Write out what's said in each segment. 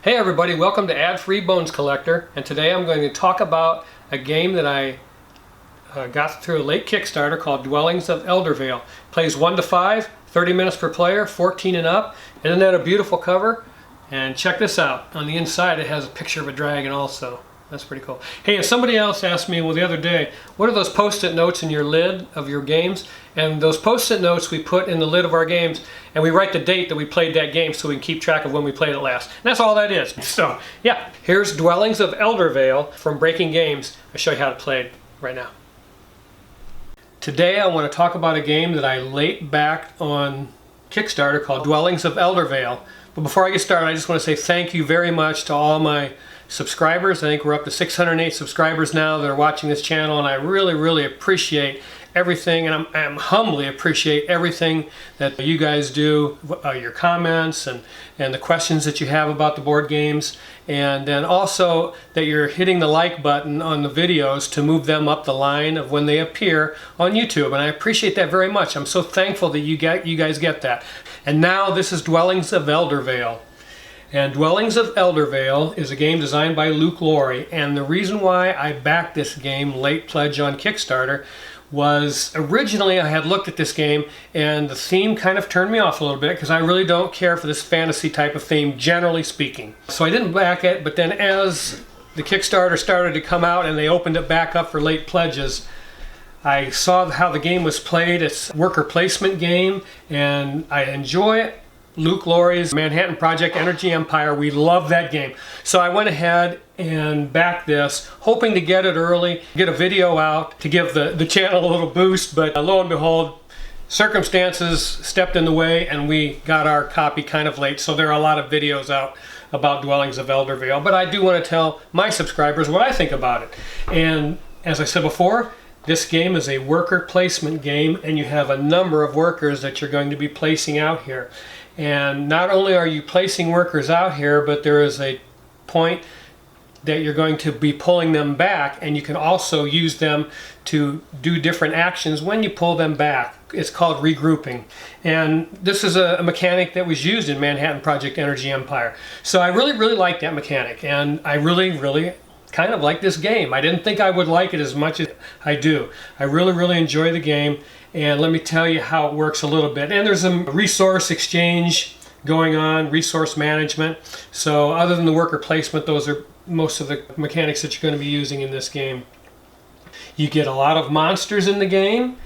Hey everybody, welcome to Ad-Free Bones Collector, and today I'm going to talk about a game that I got through a late Kickstarter called Dwellings of Eldervale. Plays 1 to 5, 30 minutes per player, 14 and up. Isn't that a beautiful cover? And check this out. On the inside it has a picture of a dragon also. That's pretty cool. Hey, and somebody else asked me the other day, what are those post-it notes in your lid of your games? And those post-it notes we put in the lid of our games, and we write the date that we played that game so we can keep track of when we played it last. And that's all that is. So, yeah, here's Dwellings of Eldervale from Breaking Games. I'll show you how to play it right now. Today I want to talk about a game that I late backed on Kickstarter called Dwellings of Eldervale. But before I get started, I just want to say thank you very much to all my subscribers. I think we're up to 608 subscribers now that are watching this channel, and I really appreciate everything, and I humbly appreciate everything that you guys do, your comments and the questions that you have about the board games, and then also that you're hitting the like button on the videos to move them up the line of when they appear on YouTube, and I appreciate that very much. I'm so thankful that you guys get that. And now this is Dwellings of Eldervale. And Dwellings of Eldervale is a game designed by Luke Laurie, and the reason why I backed this game late pledge on Kickstarter was originally I had looked at this game and the theme kind of turned me off a little bit because I really don't care for this fantasy type of theme, generally speaking. So I didn't back it, but then as the Kickstarter started to come out and they opened it back up for late pledges, I saw how the game was played. It's a worker placement game and I enjoy it. Luke Laurie's Manhattan Project Energy Empire, we love that game. So I went ahead and backed this, hoping to get it early, get a video out to give the channel a little boost, but lo and behold, circumstances stepped in the way and we got our copy kind of late, so there are a lot of videos out about Dwellings of Eldervale, but I do want to tell my subscribers what I think about it. And as I said before, this game is a worker placement game, and you have a number of workers that you're going to be placing out here. And not only are you placing workers out here, but there is a point that you're going to be pulling them back, and you can also use them to do different actions when you pull them back. It's called regrouping. And this is a mechanic that was used in Manhattan Project Energy Empire. So I really like that mechanic, and I really kind of like this game. I didn't think I would like it as much as I do. I really enjoy the game, and let me tell you how it works a little bit. And there's a resource exchange going on, resource management. So other than the worker placement, those are most of the mechanics that you're going to be using in this game. You get a lot of monsters in the game.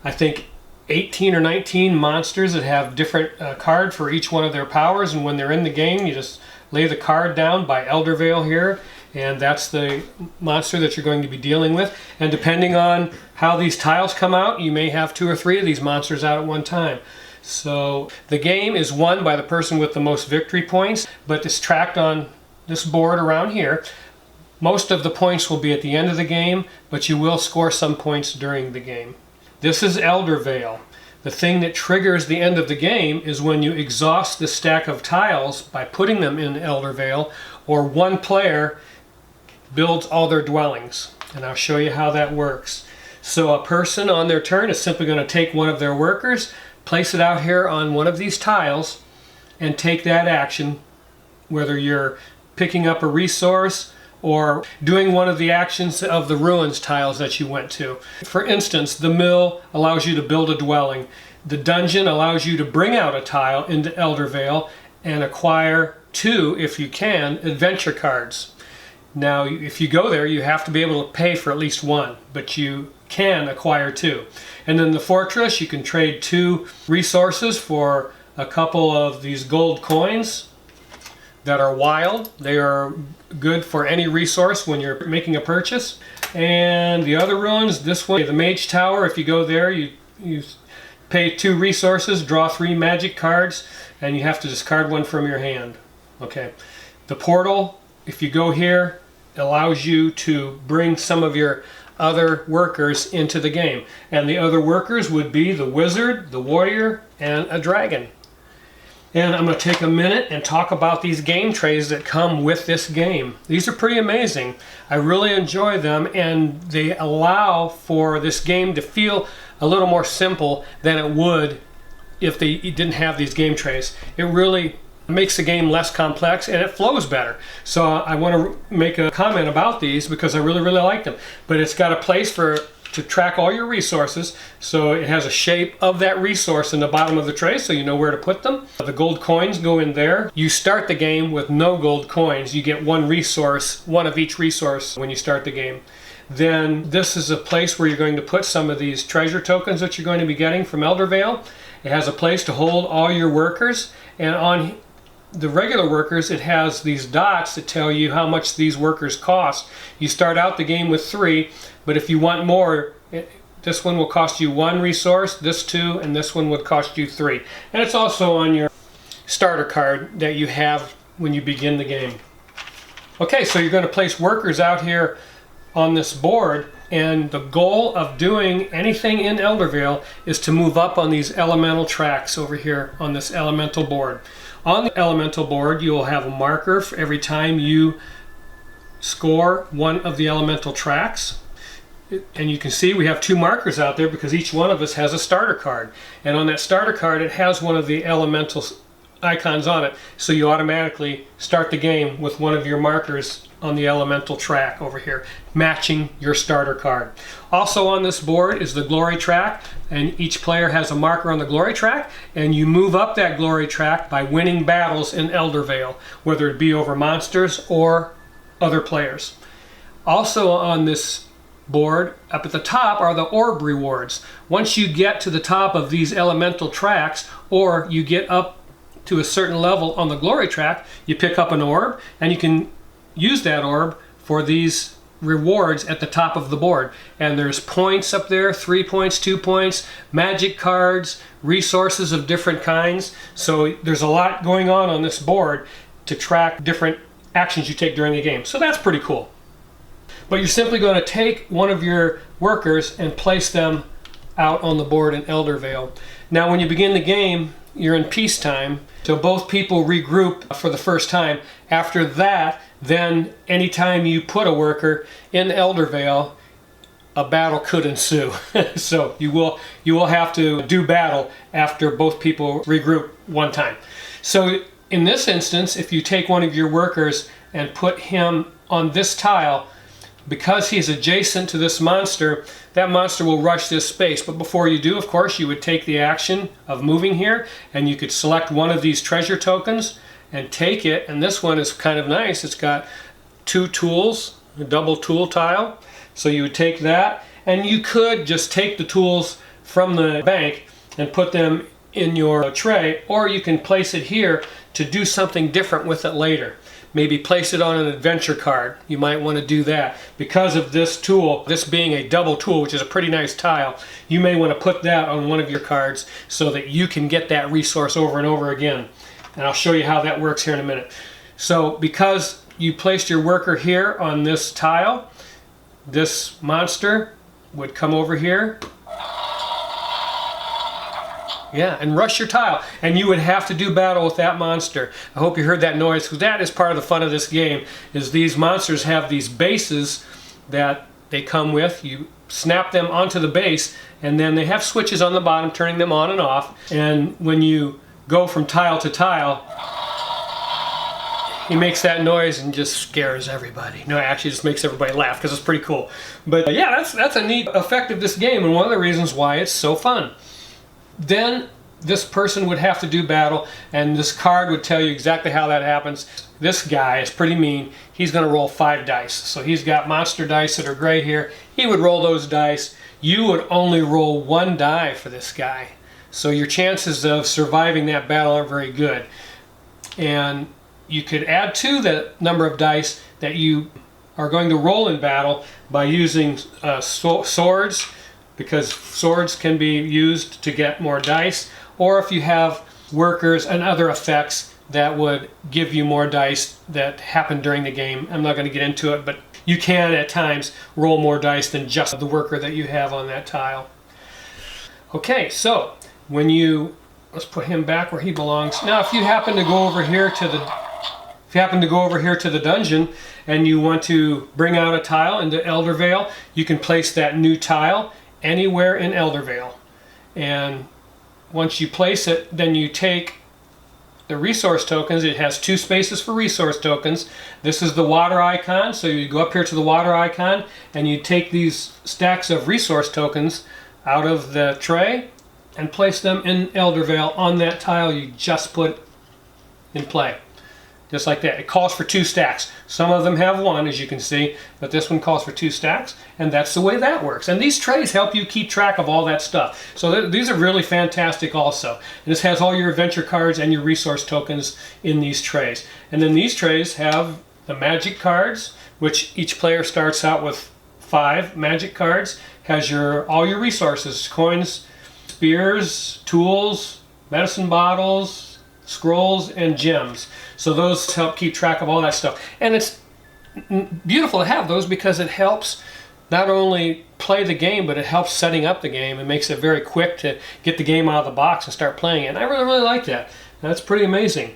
I think 18 or 19 monsters that have different card for each one of their powers, and when they're in the game you just lay the card down by Eldervale here, and that's the monster that you're going to be dealing with. And depending on how these tiles come out, you may have 2 or 3 of these monsters out at one time. So the game is won by the person with the most victory points, but it's tracked on this board around here. Most of the points will be at the end of the game, but you will score some points during the game. This is Eldervale. The thing that triggers the end of the game is when you exhaust the stack of tiles by putting them in Eldervale, or one player builds all their dwellings. And I'll show you how that works. So a person on their turn is simply going to take one of their workers, place it out here on one of these tiles, and take that action, whether you're picking up a resource or doing one of the actions of the ruins tiles that you went to. For instance, the mill allows you to build a dwelling. The dungeon allows you to bring out a tile into Eldervale and acquire 2, if you can, adventure cards. Now, if you go there, you have to be able to pay for at least 1, but you can acquire 2. And then the fortress, you can trade 2 resources for a couple of these gold coins that are wild. They are good for any resource when you're making a purchase. And the other ruins, this one, the Mage Tower, if you go there, you pay 2 resources, draw 3 magic cards, and you have to discard 1 from your hand. Okay. The portal, if you go here, allows you to bring some of your other workers into the game. And the other workers would be the wizard, the warrior, and a dragon. And I'm going to take a minute and talk about these game trays that come with this game. These are pretty amazing. I really enjoy them, and they allow for this game to feel a little more simple than it would if they didn't have these game trays. It really makes the game less complex and it flows better. So I want to make a comment about these because I really like them. But it's got a place to track all your resources, so it has a shape of that resource in the bottom of the tray so you know where to put them. The gold coins go in there. You start the game with no gold coins. You get one resource, one of each resource when you start the game. Then this is a place where you're going to put some of these treasure tokens that you're going to be getting from Eldervale. It has a place to hold all your workers, and on the regular workers it has these dots that tell you how much these workers cost. You start out the game with 3, but if you want more, this one will cost you 1 resource, this 2, and this one would cost you 3. And it's also on your starter card that you have when you begin the game. Okay, so you're going to place workers out here on this board, and the goal of doing anything in Eldervale is to move up on these elemental tracks over here on this elemental board. On the elemental board, you'll have a marker for every time you score one of the elemental tracks. And you can see we have 2 markers out there because each one of us has a starter card. And on that starter card, it has one of the elemental icons on it. So you automatically start the game with one of your markers on the elemental track over here, matching your starter card. Also on this board is the glory track, and each player has a marker on the glory track, and you move up that glory track by winning battles in Eldervale, whether it be over monsters or other players. Also on this board, up at the top, are the orb rewards. Once you get to the top of these elemental tracks, or you get up to a certain level on the glory track, you pick up an orb, and you can use that orb for these rewards at the top of the board. And there's points up there, 3 points, 2 points, magic cards, resources of different kinds. So there's a lot going on this board to track different actions you take during the game. So that's pretty cool. But you're simply going to take one of your workers and place them out on the board in Eldervale. Now when you begin the game, you're in peacetime, so both people regroup for the first time. After that, then anytime you put a worker in Eldervale, a battle could ensue. So you will have to do battle after both people regroup one time. So in this instance, if you take one of your workers and put him on this tile, because he's adjacent to this monster, that monster will rush this space. But before you do, of course, you would take the action of moving here, and you could select one of these treasure tokens and take it. And this one is kind of nice. It's got 2 tools, a double tool tile. So you would take that, and you could just take the tools from the bank and put them in your tray, or you can place it here to do something different with it later. Maybe place it on an adventure card. You might want to do that. Because of this tool, this being a double tool, which is a pretty nice tile, you may want to put that on one of your cards so that you can get that resource over and over again. And I'll show you how that works here in a minute. So because you placed your worker here on this tile, this monster would come over here. Yeah, and rush your tile, and you would have to do battle with that monster. I hope you heard that noise, because that is part of the fun of this game, is these monsters have these bases that they come with. You snap them onto the base, and then they have switches on the bottom turning them on and off. And when you go from tile to tile, he makes that noise and just scares everybody. No, actually just makes everybody laugh, because it's pretty cool. But yeah, that's a neat effect of this game, and one of the reasons why it's so fun. Then this person would have to do battle, and this card would tell you exactly how that happens. This guy is pretty mean. He's going to roll 5 dice. So he's got monster dice that are gray here. He would roll those dice. You would only roll 1 die for this guy. So your chances of surviving that battle are very good. And you could add to the number of dice that you are going to roll in battle by using swords, because swords can be used to get more dice, or if you have workers and other effects that would give you more dice that happen during the game. I'm not going to get into it, but you can at times roll more dice than just the worker that you have on that tile. Okay, so when you, let's put him back where he belongs. Now if you happen to go over here to the dungeon and you want to bring out a tile into Eldervale, you can place that new tile anywhere in Eldervale. And once you place it, then you take the resource tokens, it has 2 spaces for resource tokens. This is the water icon, so you go up here to the water icon and you take these stacks of resource tokens out of the tray and place them in Eldervale on that tile you just put in play. Just like that. It calls for 2 stacks. Some of them have 1, as you can see, but this one calls for 2 stacks, and that's the way that works. And these trays help you keep track of all that stuff. So these are really fantastic also. And this has all your adventure cards and your resource tokens in these trays. And then these trays have the magic cards, which each player starts out with 5 magic cards. Has all your resources, coins, spears, tools, medicine bottles, scrolls, and gems. So those help keep track of all that stuff. And it's beautiful to have those because it helps not only play the game, but it helps setting up the game and makes it very quick to get the game out of the box and start playing it. And I really, really like that. That's pretty amazing.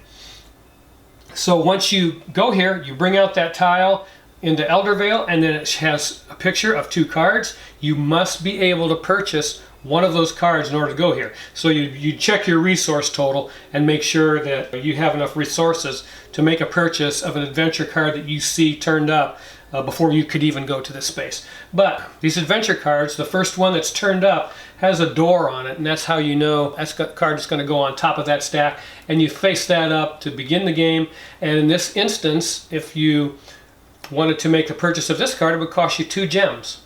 So once you go here, you bring out that tile into Eldervale, and then it has a picture of 2 cards. You must be able to purchase one of those cards in order to go here. So you check your resource total and make sure that you have enough resources to make a purchase of an adventure card that you see turned up before you could even go to this space. But these adventure cards, the first one that's turned up has a door on it, and that's how you know that's the card that's going to go on top of that stack, and you face that up to begin the game. And in this instance, if you wanted to make the purchase of this card, it would cost you 2 gems.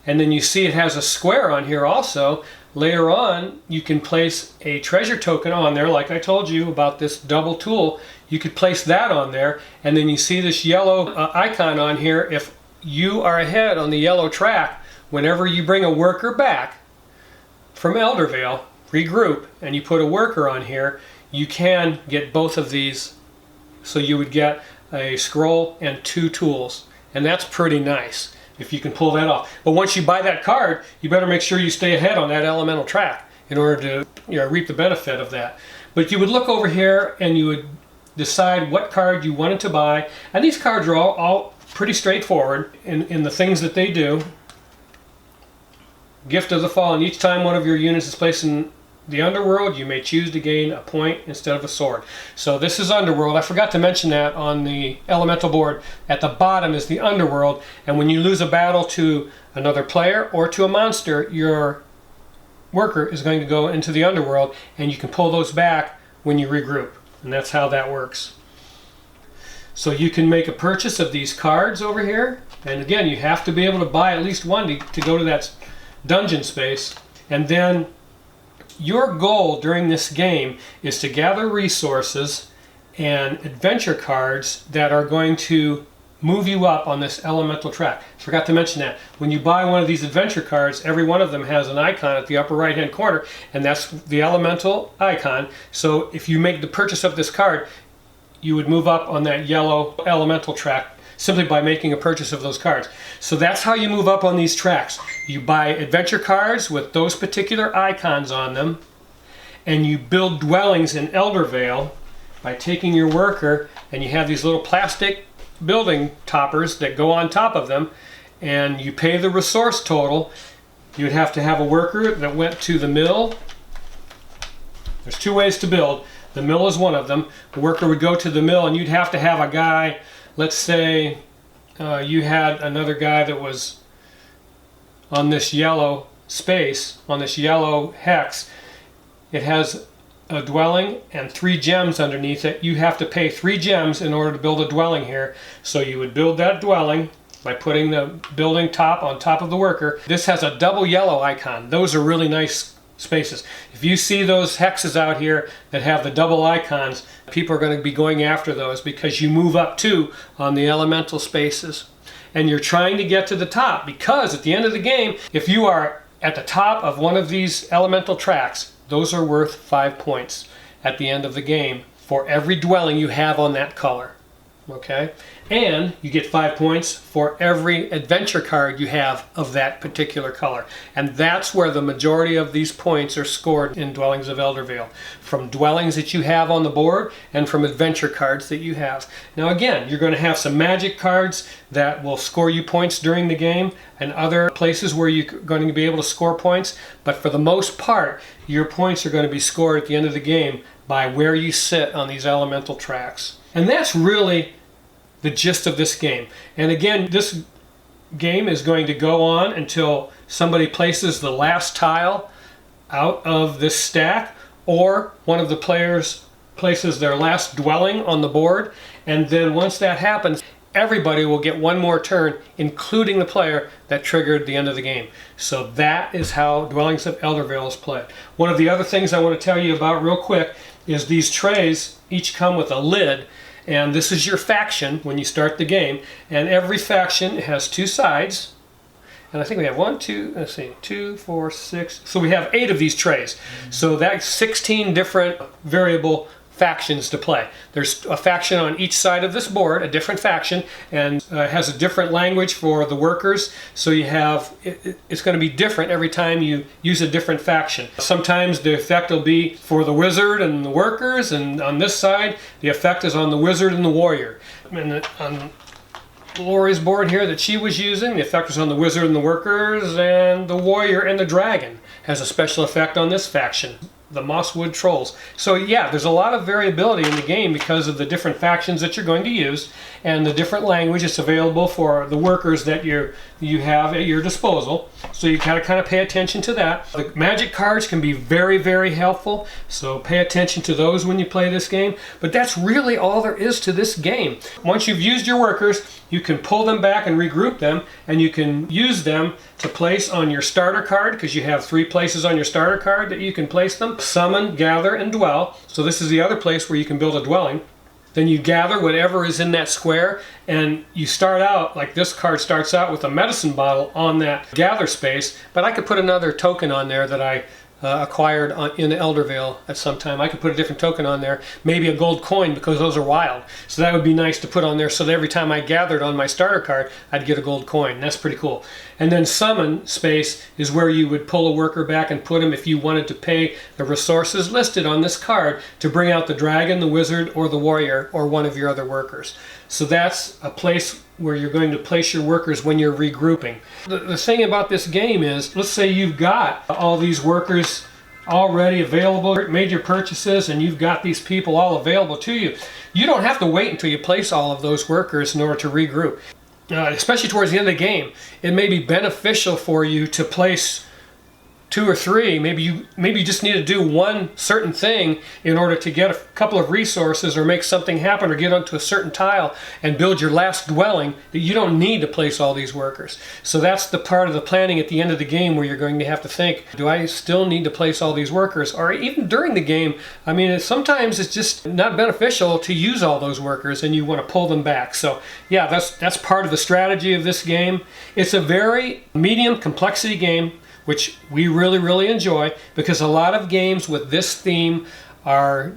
And then you see it has a square on here also. Later on, you can place a treasure token on there, like I told you about this double tool. You could place that on there, and then you see this yellow icon on here. If you are ahead on the yellow track, whenever you bring a worker back from Eldervale, regroup, and you put a worker on here, you can get both of these. So you would get a scroll and 2 tools, and that's pretty nice if you can pull that off. But once you buy that card, you better make sure you stay ahead on that elemental track in order to reap the benefit of that. But you would look over here and you would decide what card you wanted to buy, and these cards are all pretty straightforward in the things that they do. Gift of the Fallen. Each time one of your units is placed in the Underworld, you may choose to gain a point instead of a sword. So this is Underworld. I forgot to mention that on the elemental board. At the bottom is the Underworld, and when you lose a battle to another player or to a monster, your worker is going to go into the Underworld, and you can pull those back when you regroup. And that's how that works. So you can make a purchase of these cards over here, and again, you have to be able to buy at least one to go to that dungeon space. And then your goal during this game is to gather resources and adventure cards that are going to move you up on this elemental track. Forgot to mention that. When you buy one of these adventure cards, every one of them has an icon at the upper right hand corner, and that's the elemental icon. So if you make the purchase of this card, you would move up on that yellow elemental track simply by making a purchase of those cards. So that's how you move up on these tracks. You buy adventure cards with those particular icons on them, and you build dwellings in Eldervale by taking your worker, and you have these little plastic building toppers that go on top of them, and you pay the resource total. You'd have to have a worker that went to the mill. There's 2 ways to build. The mill is one of them. The worker would go to the mill, and you'd have to have a guy. Let's say you had another guy that was on this yellow space, on this yellow hex. It has a dwelling and 3 gems underneath it. You have to pay 3 gems in order to build a dwelling here. So you would build that dwelling by putting the building top on top of the worker. This has a double yellow icon. Those are really nice spaces. If you see those hexes out here that have the double icons, people are going to be going after those because you move up too on the elemental spaces. And you're trying to get to the top, because at the end of the game, if you are at the top of one of these elemental tracks, those are worth 5 points at the end of the game for every dwelling you have on that color. Okay, and you get 5 points for every adventure card you have of that particular color. And that's where the majority of these points are scored in Dwellings of Eldervale, from dwellings that you have on the board and from adventure cards that you have. Now again, you're going to have some magic cards that will score you points during the game and other places where you're going to be able to score points, but for the most part, your points are going to be scored at the end of the game by where you sit on these elemental tracks. And that's really the gist of this game. And again, this game is going to go on until somebody places the last tile out of this stack, or one of the players places their last dwelling on the board. And then once that happens, everybody will get one more turn, including the player that triggered the end of the game. So that is how Dwellings of Eldervale is played. One of the other things I want to tell you about real quick is these trays each come with a lid, and this is your faction when you start the game, and every faction has 2 sides, and I think we have 1, 2, let's see, 2, 4, 6, so we have 8 of these trays. So that's 16 different variable factions to play. There's a faction on each side of this board, a different faction, and has a different language for the workers. So you have, it's going to be different every time you use a different faction. Sometimes the effect will be for the wizard and the workers, and on this side the effect is on the wizard and the warrior. And on Lori's board here that she was using, the effect was on the wizard and the workers, and the warrior and the dragon has a special effect on this faction, the Mosswood Trolls. So yeah, there's a lot of variability in the game because of the different factions that you're going to use and the different language that's available for the workers that you have at your disposal. So you gotta kind of pay attention to that. The magic cards can be very, very helpful, so pay attention to those when you play this game. But that's really all there is to this game. Once you've used your workers, you can pull them back and regroup them, and you can use them to place on your starter card, because you have 3 places on your starter card that you can place them. Summon, gather, and dwell. So this is the other place where you can build a dwelling. Then you gather whatever is in that square, and you start out, like this card starts out with a medicine bottle on that gather space, but I could put another token on there that I acquired in Eldervale at some time. I could put a different token on there, maybe a gold coin, because those are wild. So that would be nice to put on there, so that every time I gathered on my starter card, I'd get a gold coin. That's pretty cool. And then summon space is where you would pull a worker back and put him if you wanted to pay the resources listed on this card to bring out the dragon, the wizard, or the warrior, or one of your other workers. So that's a place where you're going to place your workers when you're regrouping. The thing about this game is, let's say you've got all these workers already available, made your purchases, and you've got these people all available to you. You don't have to wait until you place all of those workers in order to regroup. Especially towards the end of the game, it may be beneficial for you to place 2 or 3. Maybe you just need to do one certain thing in order to get a couple of resources or make something happen or get onto a certain tile and build your last dwelling, that you don't need to place all these workers. So that's the part of the planning at the end of the game where you're going to have to think, do I still need to place all these workers? Or even during the game, I mean, sometimes it's just not beneficial to use all those workers and you want to pull them back. So yeah, that's part of the strategy of this game. It's a very medium complexity game, which we really, really enjoy, because a lot of games with this theme are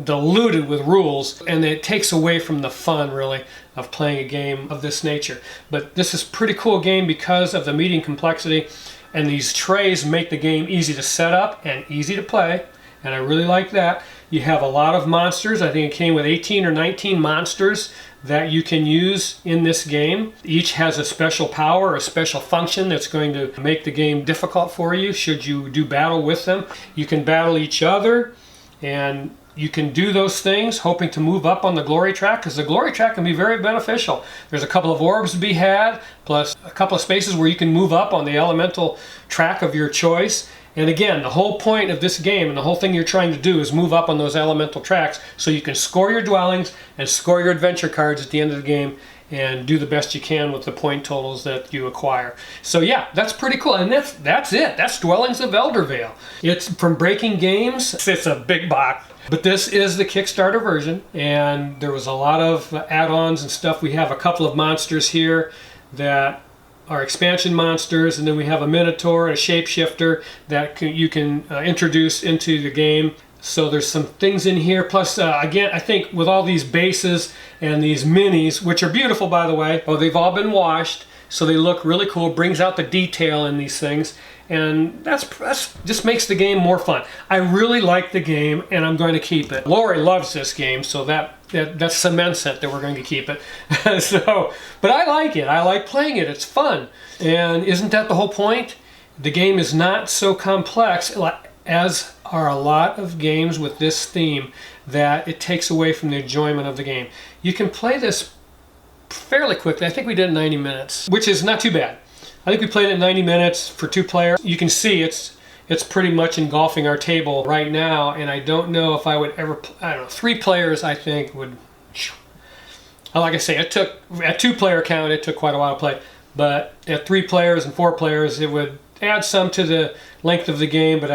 diluted with rules, and it takes away from the fun, really, of playing a game of this nature. But this is a pretty cool game because of the medium complexity, and these trays make the game easy to set up and easy to play, and I really like that. You have a lot of monsters. I think it came with 18 or 19 monsters that you can use in this game. Each has a special power, a special function that's going to make the game difficult for you should you do battle with them. You can battle each other, and you can do those things hoping to move up on the glory track, because the glory track can be very beneficial. There's a couple of orbs to be had, plus a couple of spaces where you can move up on the elemental track of your choice. And again, the whole point of this game and the whole thing you're trying to do is move up on those elemental tracks so you can score your dwellings and score your adventure cards at the end of the game and do the best you can with the point totals that you acquire. So yeah, that's pretty cool. And that's it. That's Dwellings of Eldervale. It's from Breaking Games. It's a big box. But this is the Kickstarter version, and there was a lot of add-ons and stuff. We have a couple of monsters here that are expansion monsters, and then we have a Minotaur and a Shapeshifter that you can introduce into the game. So there's some things in here. Plus, again, I think with all these bases and these minis, which are beautiful, by the way, they've all been washed, so they look really cool. Brings out the detail in these things, and that's just makes the game more fun. I really like the game, and I'm going to keep it. Lori loves this game, so that cements it that we're going to keep it. But I like it. I like playing it. It's fun, and isn't that the whole point? The game is not so complex, as are a lot of games with this theme, that it takes away from the enjoyment of the game. You can play this fairly quickly. I think we did 90 minutes, which is not too bad. I think we played it 90 minutes for 2 players. You can see it's pretty much engulfing our table right now, and I don't know if I would ever, I don't know, 3 players I think would, like I say, it took, at 2-player count, it took quite a while to play, but at 3 players and 4 players, it would add some to the length of the game, but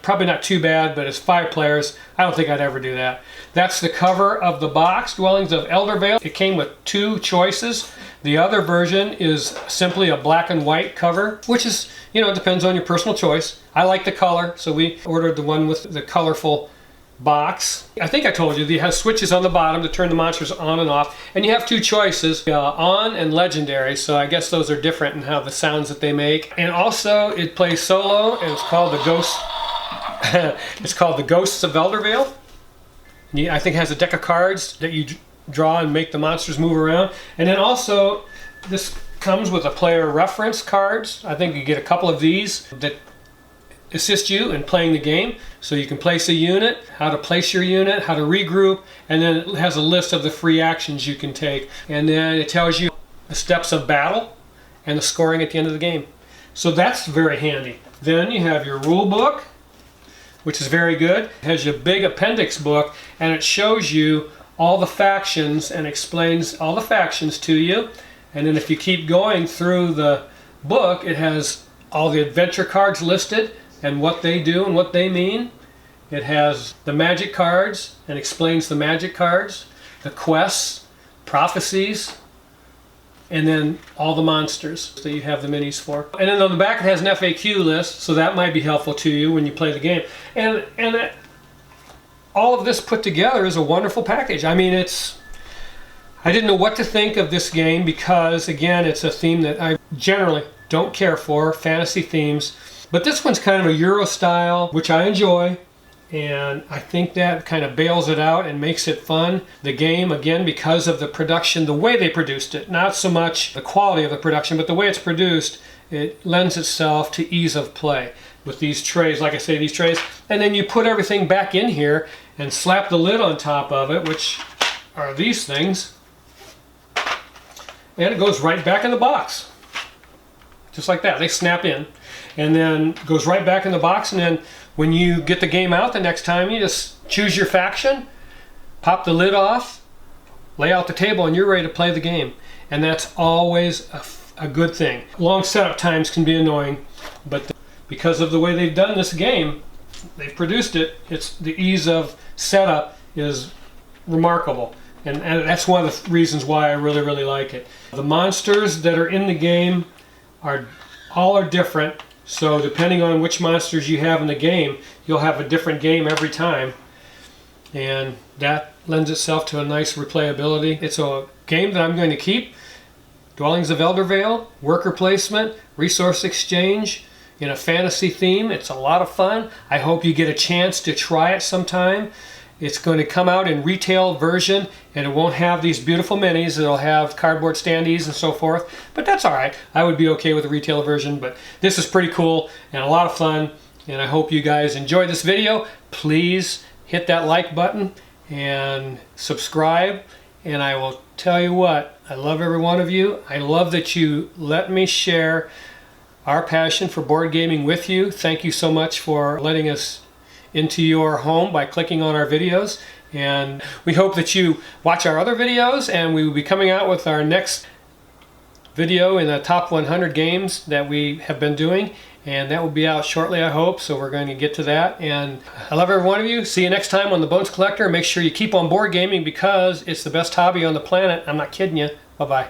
probably not too bad. But as 5 players, I don't think I'd ever do that. That's the cover of the box, Dwellings of Eldervale. It came with 2 choices. The other version is simply a black and white cover, which is, you know, it depends on your personal choice. I like the color, so we ordered the one with the colorful box. I think I told you, it has switches on the bottom to turn the monsters on and off, and you have 2 choices, on and legendary, so I guess those are different in how the sounds that they make. And also it plays solo, and it's called the Ghost it's called the Ghosts of Eldervale. I think it has a deck of cards that you draw and make the monsters move around. And then also this comes with a player reference cards. I think you get a couple of these that assist you in playing the game, so you can place a unit, how to place your unit, how to regroup, and then it has a list of the free actions you can take, and then it tells you the steps of battle and the scoring at the end of the game. So that's very handy. Then you have your rule book, which is very good. It has your big appendix book, and it shows you all the factions and explains all the factions to you. And then if you keep going through the book, it has all the adventure cards listed and what they do and what they mean. It has the magic cards and explains the magic cards, the quests, prophecies, and then all the monsters that you have the minis for. And then on the back it has an FAQ list, so that might be helpful to you when you play the game. And all of this put together is a wonderful package. I mean, I didn't know what to think of this game because, again, it's a theme that I generally don't care for, fantasy themes. But this one's kind of a Euro style, which I enjoy, and I think that kind of bails it out and makes it fun. The game, again, because of the production, the way they produced it, not so much the quality of the production, but the way it's produced, it lends itself to ease of play with these trays, like I say, these trays. And then you put everything back in here and slap the lid on top of it, which are these things, and it goes right back in the box. Just like that, they snap in. And then goes right back in the box, and then when you get the game out the next time, you just choose your faction, pop the lid off, lay out the table, and you're ready to play the game. And that's always a good thing. Long setup times can be annoying, but because of the way they've done this game, they've produced it, the ease of setup is remarkable. And that's one of the reasons why I really, really like it. The monsters that are in the game all are different. So depending on which monsters you have in the game, you'll have a different game every time. And that lends itself to a nice replayability. It's a game that I'm going to keep. Dwellings of Eldervale, worker placement, resource exchange in a fantasy theme. It's a lot of fun. I hope you get a chance to try it sometime. It's going to come out in retail version, and it won't have these beautiful minis. It'll have cardboard standees and so forth, but that's all right. I would be okay with the retail version, but this is pretty cool and a lot of fun, and I hope you guys enjoyed this video. Please hit that like button and subscribe, and I will tell you what, I love every one of you. I love that you let me share our passion for board gaming with you. Thank you so much for letting us into your home by clicking on our videos, and we hope that you watch our other videos, and we will be coming out with our next video in the top 100 games that we have been doing, and that will be out shortly, I hope. So we're going to get to that, and I love every one of you. See you next time on The Bones Collector. Make sure you keep on board gaming because it's the best hobby on the planet. I'm not kidding you. Bye-bye.